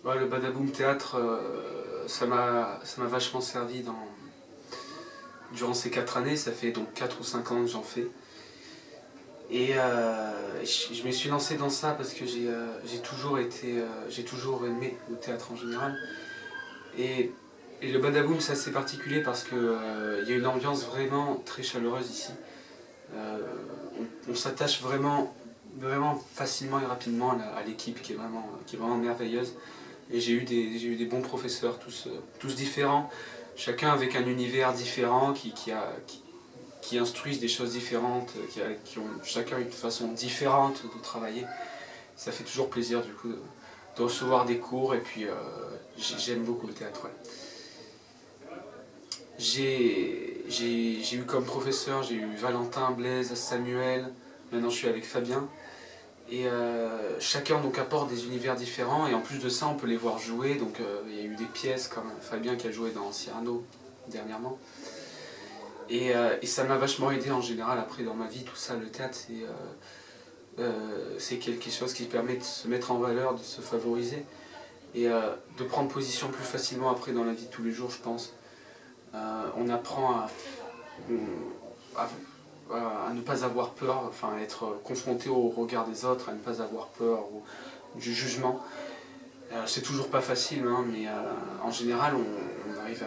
Ouais, le Badaboom Théâtre, ça m'a vachement servi durant ces 4 années. Ça fait donc 4 ou 5 ans que j'en fais. Et je me suis lancé dans ça parce que j'ai toujours aimé le théâtre en général. Et, et le Badaboom, c'est assez particulier parce qu'il y a une ambiance vraiment très chaleureuse ici. Euh, on s'attache vraiment facilement et rapidement à l'équipe qui est vraiment merveilleuse. Et j'ai eu des bons professeurs, tous différents, chacun avec un univers différent qui instruisent des choses différentes, qui ont chacun une façon différente de travailler. Ça fait toujours plaisir du coup de recevoir des cours et puis j'aime beaucoup le théâtre. Ouais. J'ai eu comme professeur, j'ai eu Valentin, Blaise, Samuel, maintenant je suis avec Fabien. Et chacun donc apporte des univers différents et en plus de ça on peut les voir jouer. Donc il y a eu des pièces comme Fabien qui a joué dans Cyrano dernièrement. Et ça m'a vachement aidé en général après dans ma vie, tout ça, le théâtre c'est quelque chose qui permet de se mettre en valeur, de se favoriser et de prendre position plus facilement après dans la vie de tous les jours je pense. On apprend à, à ne pas avoir peur, enfin à être confronté au regard des autres, à ne pas avoir peur du jugement. C'est toujours pas facile, hein, mais en général on arrive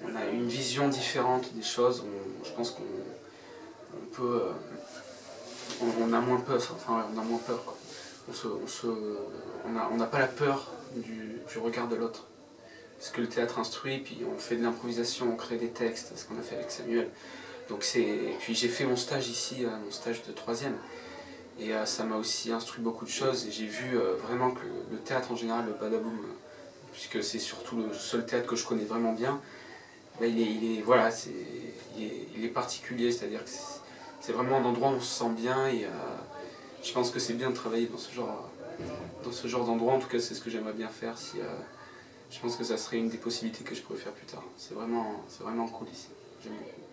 on a une vision différente des choses. Je pense qu'on peut, on a moins peur, enfin on a moins peur quoi. On n'a pas la peur du regard de l'autre. Ce que le théâtre instruit, puis on fait de l'improvisation, on crée des textes, ce qu'on a fait avec Samuel. Et puis j'ai fait mon stage ici, mon stage de 3e. Et ça m'a aussi instruit beaucoup de choses. Et j'ai vu vraiment que le théâtre en général, le Badaboom, puisque c'est surtout le seul théâtre que je connais vraiment bien, bah, voilà, il est particulier. C'est-à-dire que c'est vraiment un endroit où on se sent bien. Et je pense que c'est bien de travailler dans ce genre d'endroit. En tout cas, c'est ce que j'aimerais bien faire. Je pense que ça serait une des possibilités que je pourrais faire plus tard. C'est vraiment cool ici. J'aime beaucoup.